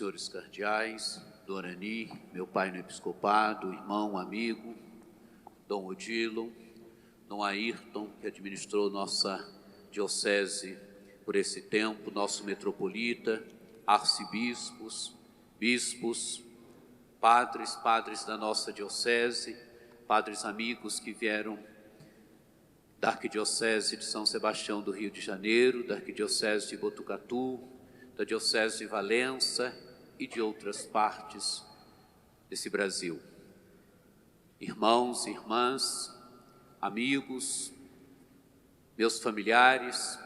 senhores cardeais, Dona Ani, meu pai no episcopado, irmão, amigo, Dom Odilon, Dom Ayrton, que administrou nossa diocese por esse tempo, nosso metropolita, arcebispos, bispos, padres da nossa diocese, padres amigos que vieram da Arquidiocese de São Sebastião do Rio de Janeiro, da Arquidiocese de Botucatu, da Diocese de Valença e de outras partes desse Brasil. Irmãos, irmãs, amigos, meus familiares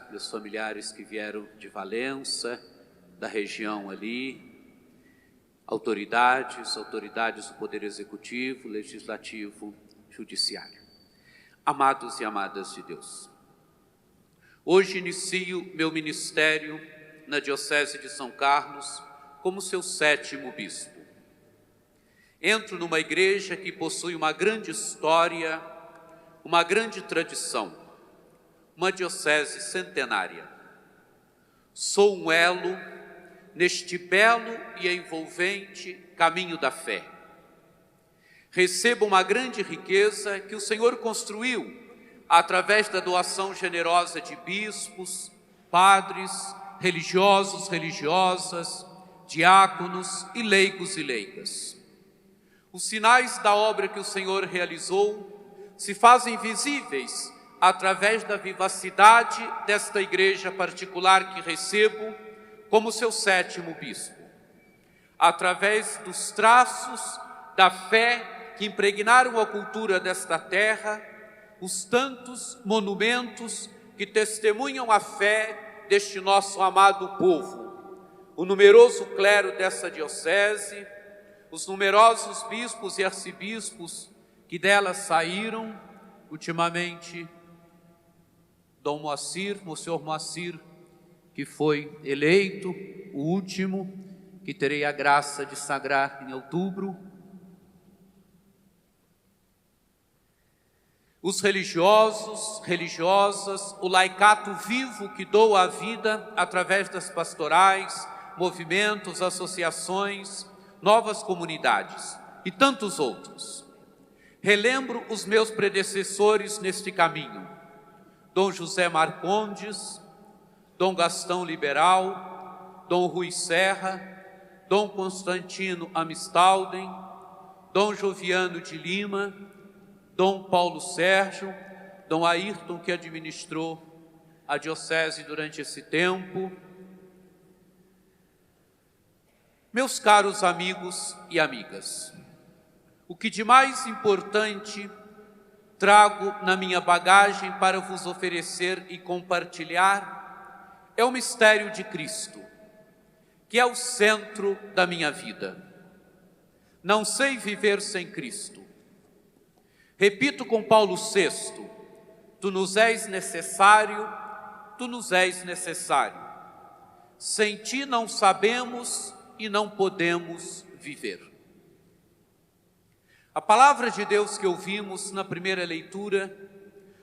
que vieram de Valença, da região ali, autoridades do Poder Executivo, Legislativo, Judiciário. Amados e amadas de Deus, hoje inicio meu ministério na Diocese de São Carlos como seu 7º bispo. Entro numa igreja que possui uma grande história, uma grande tradição, uma diocese centenária. Sou um elo neste belo e envolvente caminho da fé. Recebo uma grande riqueza que o Senhor construiu através da doação generosa de bispos, padres, religiosos, religiosas, diáconos e leigos e leigas. Os sinais da obra que o Senhor realizou se fazem visíveis através da vivacidade desta igreja particular que recebo como seu 7º bispo, através dos traços da fé que impregnaram a cultura desta terra, os tantos monumentos que testemunham a fé deste nosso amado povo, o numeroso clero dessa diocese, os numerosos bispos e arcebispos que dela saíram, ultimamente Dom Moacir, Monsenhor Moacir, que foi eleito, o último, que terei a graça de sagrar em outubro. Os religiosos, religiosas, o laicato vivo que doa a vida através das pastorais, movimentos, associações, novas comunidades e tantos outros. Relembro os meus predecessores neste caminho: Dom José Marcondes, Dom Gastão Liberal, Dom Rui Serra, Dom Constantino Amistalden, Dom Joviano de Lima, Dom Paulo Sérgio, Dom Ayrton, que administrou a diocese durante esse tempo. Meus caros amigos e amigas, o que de mais importante trago na minha bagagem para vos oferecer e compartilhar é o mistério de Cristo, que é o centro da minha vida. Não sei viver sem Cristo. Repito com Paulo VI: tu nos és necessário, tu nos és necessário. Sem ti não sabemos e não podemos viver. A palavra de Deus que ouvimos na primeira leitura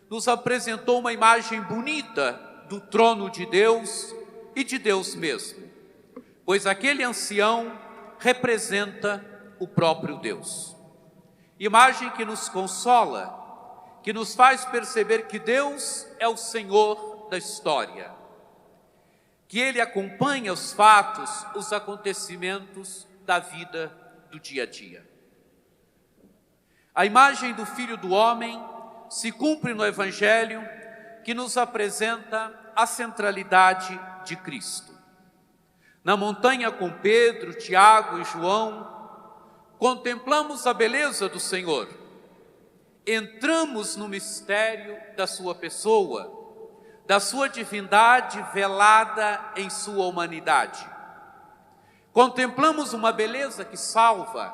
nos apresentou uma imagem bonita do trono de Deus e de Deus mesmo, pois aquele ancião representa o próprio Deus. Imagem que nos consola, que nos faz perceber que Deus é o Senhor da história, que Ele acompanha os fatos, os acontecimentos da vida do dia a dia. A imagem do Filho do Homem se cumpre no Evangelho, que nos apresenta a centralidade de Cristo. Na montanha com Pedro, Tiago e João, contemplamos a beleza do Senhor, entramos no mistério da sua pessoa, da sua divindade velada em sua humanidade. Contemplamos uma beleza que salva,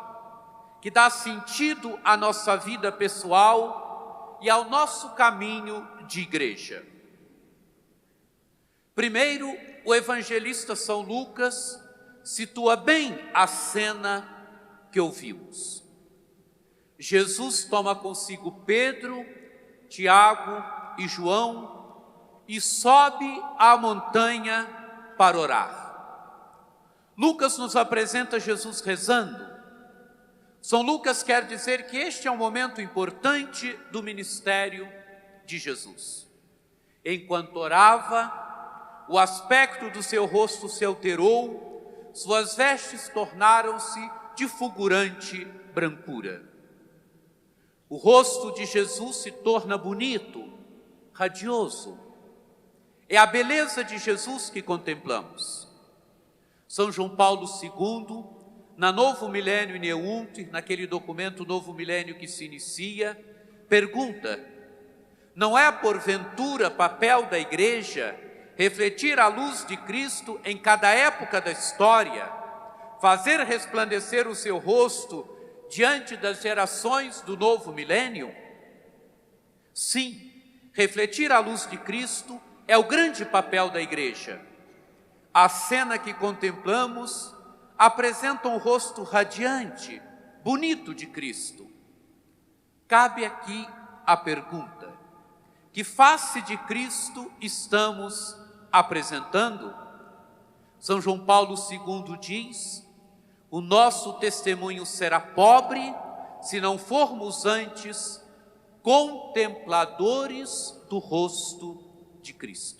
que dá sentido à nossa vida pessoal e ao nosso caminho de igreja. Primeiro, o evangelista São Lucas situa bem a cena que ouvimos. Jesus toma consigo Pedro, Tiago e João e sobe à montanha para orar. Lucas nos apresenta Jesus rezando. São Lucas quer dizer que este é um momento importante do ministério de Jesus. Enquanto orava, o aspecto do seu rosto se alterou, suas vestes tornaram-se de fulgurante brancura. O rosto de Jesus se torna bonito, radioso. É a beleza de Jesus que contemplamos. São João Paulo II, na Novo Milênio in Eunt, naquele documento Novo Milênio que se inicia, pergunta: não é porventura papel da Igreja refletir a luz de Cristo em cada época da história, fazer resplandecer o seu rosto diante das gerações do novo milênio? Sim, refletir a luz de Cristo é o grande papel da Igreja. A cena que contemplamos apresenta um rosto radiante, bonito de Cristo. Cabe aqui a pergunta: que face de Cristo estamos apresentando? São João Paulo II diz: o nosso testemunho será pobre se não formos antes contempladores do rosto de Cristo.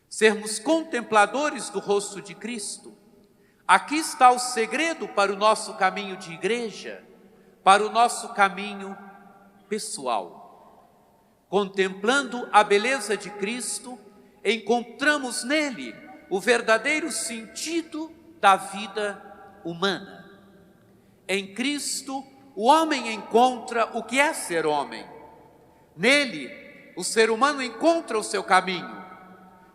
Sermos contempladores do rosto de Cristo, aqui está o segredo para o nosso caminho de igreja, para o nosso caminho pessoal. Contemplando a beleza de Cristo, encontramos nele o verdadeiro sentido da vida humana. Em Cristo, o homem encontra o que é ser homem. Nele, o ser humano encontra o seu caminho,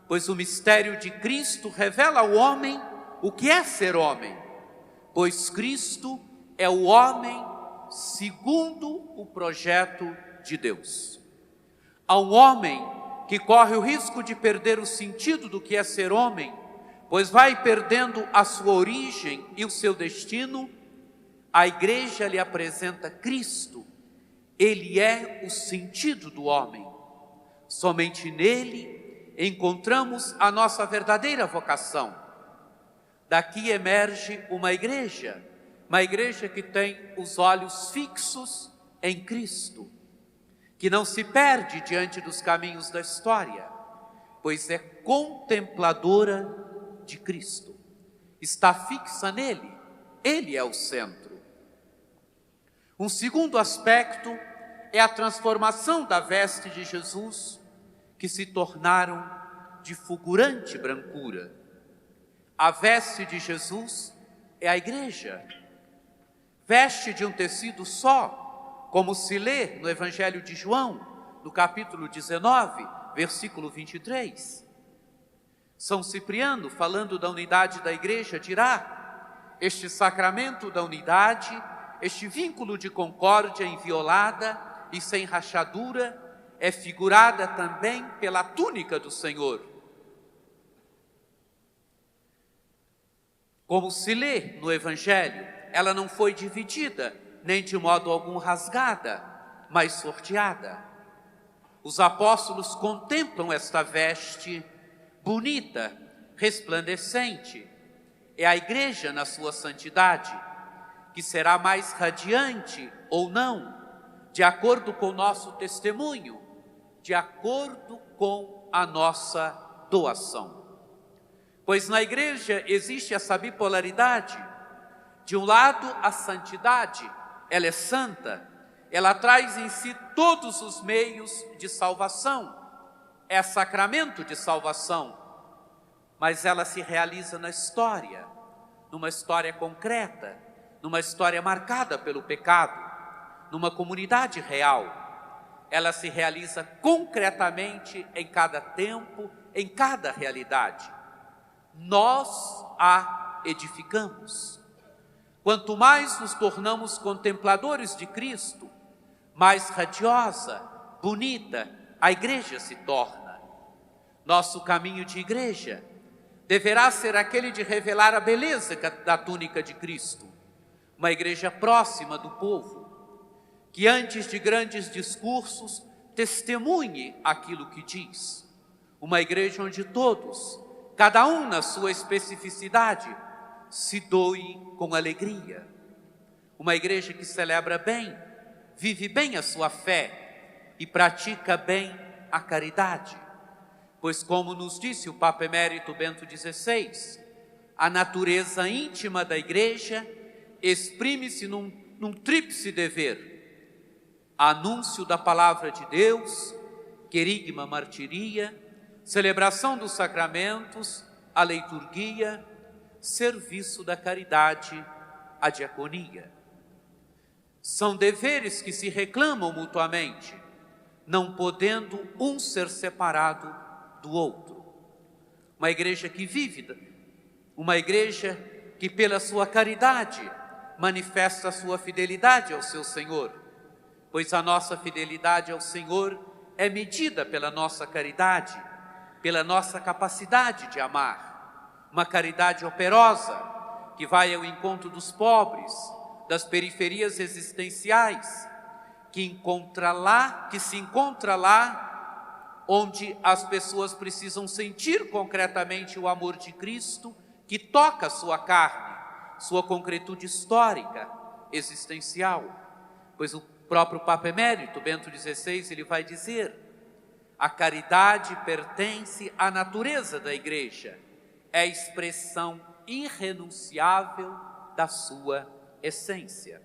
pois o mistério de Cristo revela ao homem o que é ser homem, pois Cristo é o homem segundo o projeto de Deus. A um homem que corre o risco de perder o sentido do que é ser homem, pois vai perdendo a sua origem e o seu destino, a Igreja lhe apresenta Cristo. Ele é o sentido do homem. Somente nele encontramos a nossa verdadeira vocação. Daqui emerge uma igreja que tem os olhos fixos em Cristo, que não se perde diante dos caminhos da história, pois é contempladora de Cristo, está fixa nele, ele é o centro. Um segundo aspecto é a transformação da veste de Jesus, que se tornaram de fulgurante brancura. A veste de Jesus é a igreja, veste de um tecido só, como se lê no Evangelho de João, no capítulo 19, versículo 23. São Cipriano, falando da unidade da igreja, dirá: este sacramento da unidade, este vínculo de concórdia inviolada e sem rachadura, é figurada também pela túnica do Senhor. Como se lê no Evangelho, ela não foi dividida, nem de modo algum rasgada, mas sorteada. Os apóstolos contemplam esta veste bonita, resplandecente. É a igreja na sua santidade, que será mais radiante ou não, de acordo com o nosso testemunho, de acordo com a nossa doação. Pois na igreja existe essa bipolaridade. De um lado, a santidade, ela é santa, ela traz em si todos os meios de salvação, é sacramento de salvação, mas ela se realiza na história, numa história concreta, numa história marcada pelo pecado, numa comunidade real. Ela se realiza concretamente em cada tempo, em cada realidade. Nós a edificamos. Quanto mais nos tornamos contempladores de Cristo, mais radiosa, bonita a igreja se torna. Nosso caminho de igreja deverá ser aquele de revelar a beleza da túnica de Cristo. Uma igreja próxima do povo, que antes de grandes discursos testemunhe aquilo que diz. Uma igreja onde todos, cada um na sua especificidade, se doe com alegria. Uma igreja que celebra bem, vive bem a sua fé e pratica bem a caridade. Pois, como nos disse o Papa Emérito Bento XVI, a natureza íntima da igreja exprime-se num tríplice dever: anúncio da palavra de Deus, querigma martiria, celebração dos sacramentos, a liturgia, serviço da caridade, a diaconia. São deveres que se reclamam mutuamente, não podendo um ser separado do outro. Uma igreja que vive, uma igreja que pela sua caridade manifesta a sua fidelidade ao seu Senhor, pois a nossa fidelidade ao Senhor é medida pela nossa caridade, pela nossa capacidade de amar. Uma caridade operosa, que vai ao encontro dos pobres, das periferias existenciais, que se encontra lá onde as pessoas precisam sentir concretamente o amor de Cristo, que toca a sua carne, sua concretude histórica, existencial. Pois o próprio Papa Emérito Bento XVI, ele vai dizer: a caridade pertence à natureza da igreja, é a expressão irrenunciável da sua essência.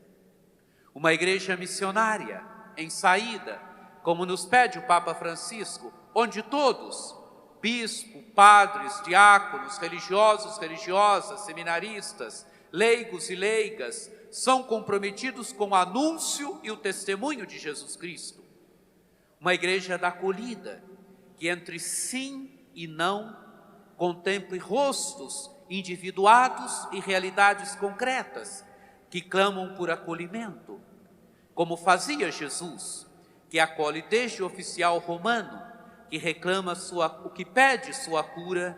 Uma igreja missionária, em saída, como nos pede o Papa Francisco, onde todos, bispo, padres, diáconos, religiosos, religiosas, seminaristas, leigos e leigas, são comprometidos com o anúncio e o testemunho de Jesus Cristo. Uma igreja da acolhida, que entre sim e não contemple rostos individuados e realidades concretas que clamam por acolhimento, como fazia Jesus, que acolhe desde o oficial romano, que reclama o que pede sua cura,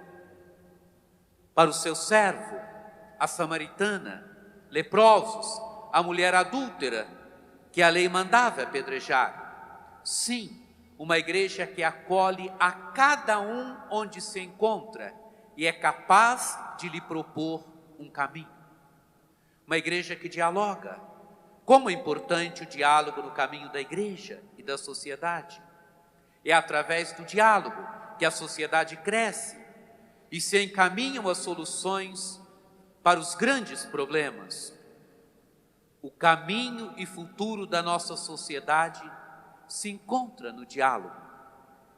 para o seu servo, a samaritana, leprosos, a mulher adúltera, que a lei mandava apedrejar. Sim, uma igreja que acolhe a cada um onde se encontra e é capaz de lhe propor um caminho. Uma igreja que dialoga. Como é importante o diálogo no caminho da igreja e da sociedade. É através do diálogo que a sociedade cresce e se encaminham as soluções para os grandes problemas. O caminho e futuro da nossa sociedade se encontra no diálogo.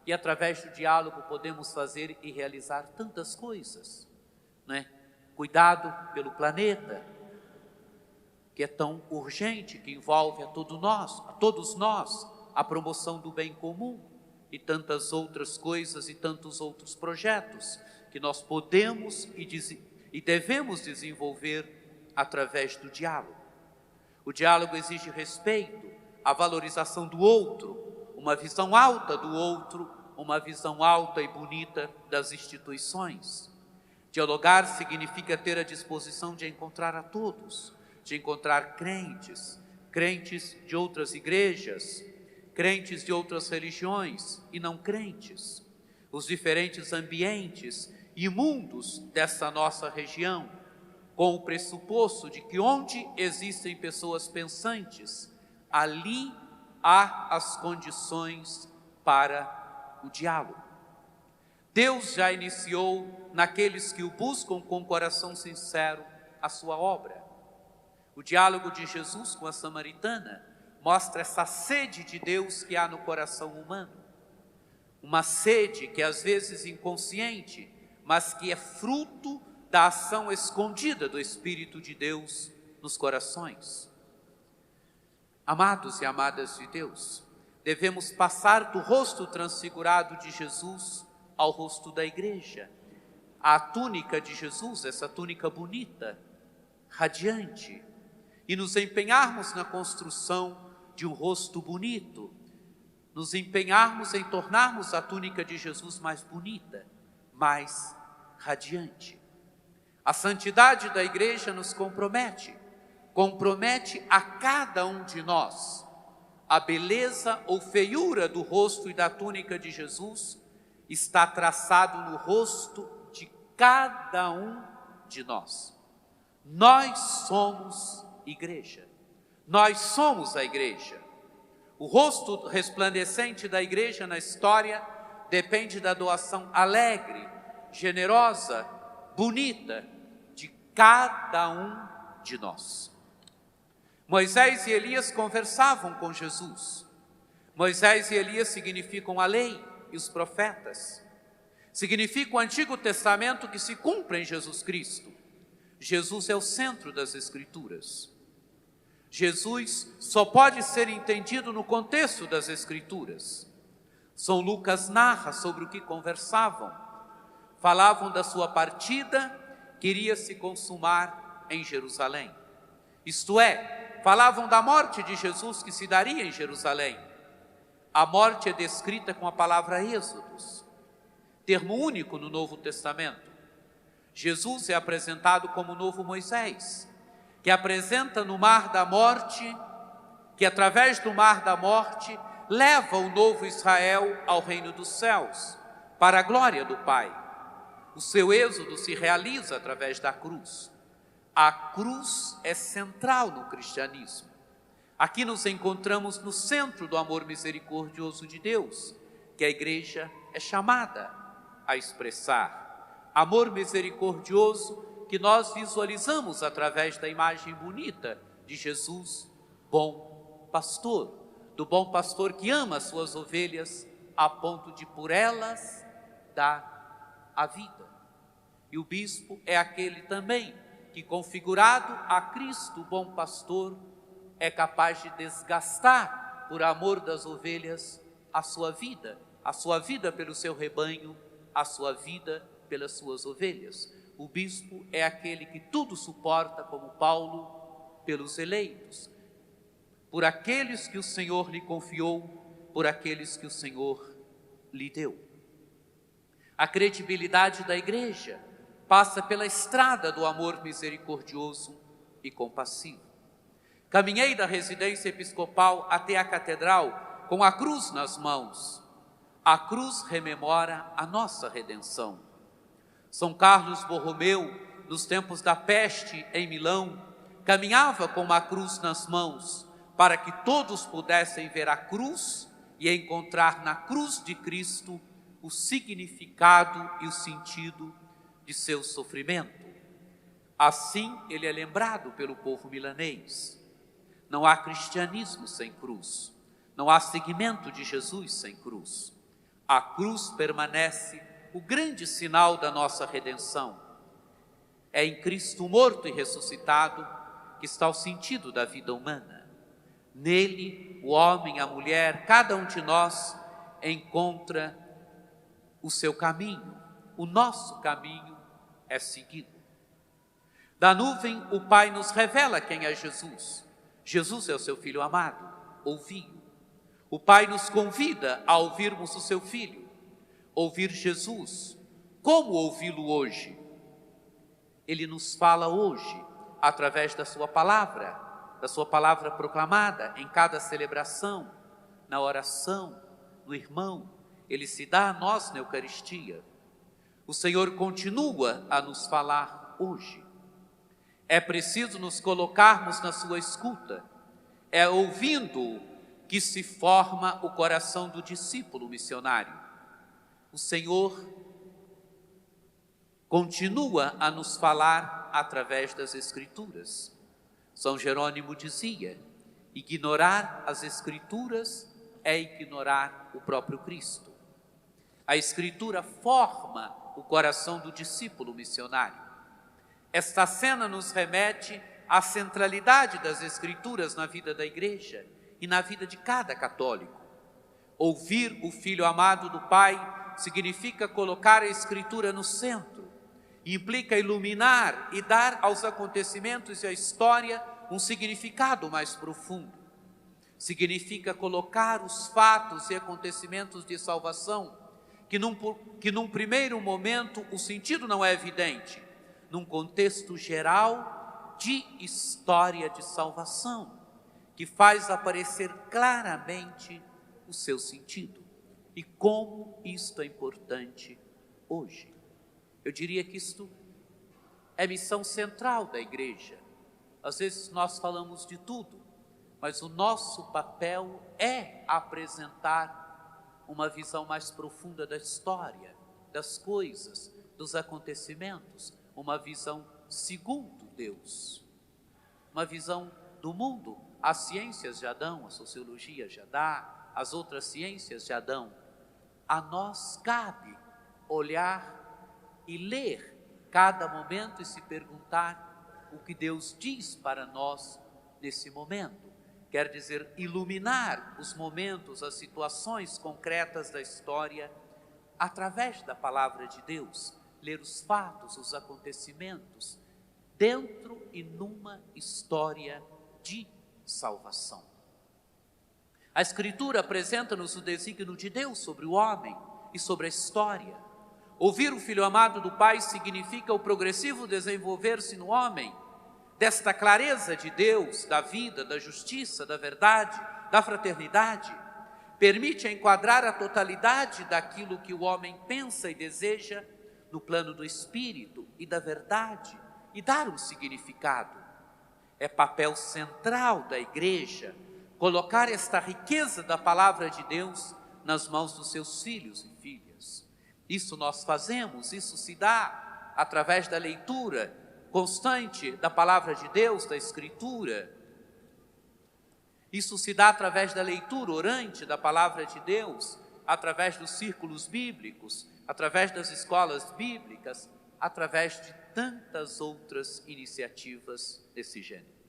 E através do diálogo podemos fazer e realizar tantas coisas, né? Cuidado pelo planeta, que é tão urgente, que envolve a todos nós, a promoção do bem comum e tantas outras coisas e tantos outros projetos que nós podemos e devemos desenvolver através do diálogo. O diálogo exige respeito, a valorização do outro, uma visão alta do outro, uma visão alta e bonita das instituições. Dialogar significa ter a disposição de encontrar a todos, de encontrar crentes de outras igrejas, crentes de outras religiões e não crentes, os diferentes ambientes e mundos dessa nossa região, com o pressuposto de que onde existem pessoas pensantes, ali há as condições para o diálogo. Deus já iniciou naqueles que o buscam com coração sincero a sua obra. O diálogo de Jesus com a samaritana mostra essa sede de Deus que há no coração humano. Uma sede que às vezes inconsciente, mas que é fruto da ação escondida do Espírito de Deus nos corações. Amados e amadas de Deus, devemos passar do rosto transfigurado de Jesus ao rosto da igreja. A túnica de Jesus, essa túnica bonita, radiante, e nos empenharmos na construção de um rosto bonito, nos empenharmos em tornarmos a túnica de Jesus mais bonita, mais radiante. A santidade da igreja nos compromete a cada um de nós. A beleza ou feiura do rosto e da túnica de Jesus está traçado no rosto de cada um de nós. Nós somos igreja. Nós somos a igreja. O rosto resplandecente da igreja na história depende da doação alegre, generosa, bonita de cada um de nós. Moisés e Elias conversavam com Jesus. Moisés e Elias significam a lei e os profetas. Significa o Antigo Testamento que se cumpre em Jesus Cristo. Jesus é o centro das Escrituras. Jesus só pode ser entendido no contexto das Escrituras. São Lucas narra sobre o que conversavam. Falavam da sua partida, que iria se consumar em Jerusalém. Isto é, falavam da morte de Jesus que se daria em Jerusalém. A morte é descrita com a palavra êxodos, termo único no Novo Testamento. Jesus é apresentado como o novo Moisés, que apresenta no mar da morte, que através do mar da morte leva o novo Israel ao reino dos céus, para a glória do Pai. O seu êxodo se realiza através da cruz. A cruz é central no cristianismo. Aqui nos encontramos no centro do amor misericordioso de Deus, que a igreja é chamada a expressar. Amor misericordioso que nós visualizamos através da imagem bonita de Jesus, bom pastor, do bom pastor que ama as suas ovelhas a ponto de por elas dar a vida. E o bispo é aquele também que, configurado a Cristo, bom pastor, é capaz de desgastar por amor das ovelhas a sua vida pelo seu rebanho, a sua vida pelas suas ovelhas. O bispo é aquele que tudo suporta, como Paulo, pelos eleitos, por aqueles que o Senhor lhe confiou, por aqueles que o Senhor lhe deu. A credibilidade da igreja passa pela estrada do amor misericordioso e compassivo. Caminhei da residência episcopal até a catedral com a cruz nas mãos. A cruz rememora a nossa redenção. São Carlos Borromeu, nos tempos da peste em Milão, caminhava com uma cruz nas mãos para que todos pudessem ver a cruz e encontrar na cruz de Cristo o significado e o sentido de seu sofrimento. Assim ele é lembrado pelo povo milanês. Não há cristianismo sem cruz, não há seguimento de Jesus sem cruz. A cruz permanece o grande sinal da nossa redenção. É em Cristo morto e ressuscitado que está o sentido da vida humana. Nele, o homem, a mulher, cada um de nós encontra o seu caminho. O nosso caminho é seguido. Da nuvem, o Pai nos revela quem é Jesus. Jesus é o seu Filho amado, ouvi-o. O Pai nos convida a ouvirmos o seu Filho. Ouvir Jesus. Como ouvi-lo hoje? Ele nos fala hoje, através da sua palavra proclamada em cada celebração, na oração, no irmão. Ele se dá a nós na Eucaristia. O Senhor continua a nos falar hoje. É preciso nos colocarmos na sua escuta. É ouvindo que se forma o coração do discípulo missionário. O Senhor continua a nos falar através das Escrituras. São Jerônimo dizia: ignorar as Escrituras é ignorar o próprio Cristo. A Escritura forma o coração do discípulo missionário. Esta cena nos remete à centralidade das Escrituras na vida da igreja e na vida de cada católico. Ouvir o Filho amado do Pai significa colocar a Escritura no centro, implica iluminar e dar aos acontecimentos e à história um significado mais profundo. Significa colocar os fatos e acontecimentos de salvação, que num primeiro momento o sentido não é evidente, num contexto geral de história de salvação, que faz aparecer claramente o seu sentido. E como isto é importante hoje. Eu diria que isto é missão central da igreja. Às vezes nós falamos de tudo, mas o nosso papel é apresentar uma visão mais profunda da história, das coisas, dos acontecimentos, uma visão segundo Deus, uma visão do mundo. As ciências já dão, a sociologia já dá, as outras ciências já dão. A nós cabe olhar e ler cada momento e se perguntar o que Deus diz para nós nesse momento. Quer dizer, iluminar os momentos, as situações concretas da história através da palavra de Deus, ler os fatos, os acontecimentos, dentro e numa história de salvação. A Escritura apresenta-nos o desígnio de Deus sobre o homem e sobre a história. Ouvir o Filho amado do Pai significa o progressivo desenvolver-se no homem desta clareza de Deus, da vida, da justiça, da verdade, da fraternidade. Permite enquadrar a totalidade daquilo que o homem pensa e deseja no plano do Espírito e da verdade e dar um significado. É papel central da igreja colocar esta riqueza da palavra de Deus nas mãos dos seus filhos e filhas. Isso nós fazemos, isso se dá através da leitura constante da palavra de Deus, da Escritura. Isso se dá através da leitura orante da palavra de Deus, através dos círculos bíblicos, através das escolas bíblicas, através de tantas outras iniciativas desse gênero.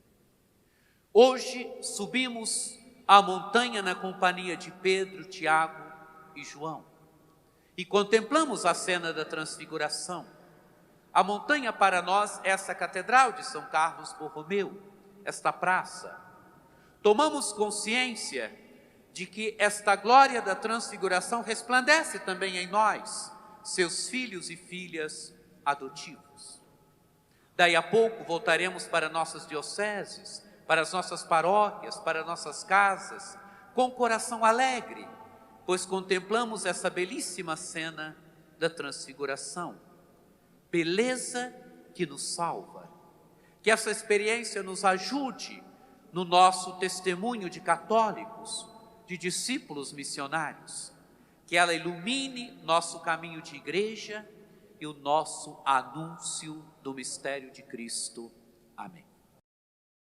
Hoje subimos a montanha na companhia de Pedro, Tiago e João e contemplamos a cena da transfiguração. A montanha para nós é essa catedral de São Carlos Borromeu, esta praça. Tomamos consciência de que esta glória da transfiguração resplandece também em nós, seus filhos e filhas adotivos. Daí a pouco voltaremos para nossas dioceses, para as nossas paróquias, para nossas casas, com o coração alegre, pois contemplamos essa belíssima cena da transfiguração. Beleza que nos salva. Que essa experiência nos ajude no nosso testemunho de católicos, de discípulos missionários. Que ela ilumine nosso caminho de igreja e o nosso anúncio do mistério de Cristo. Amém.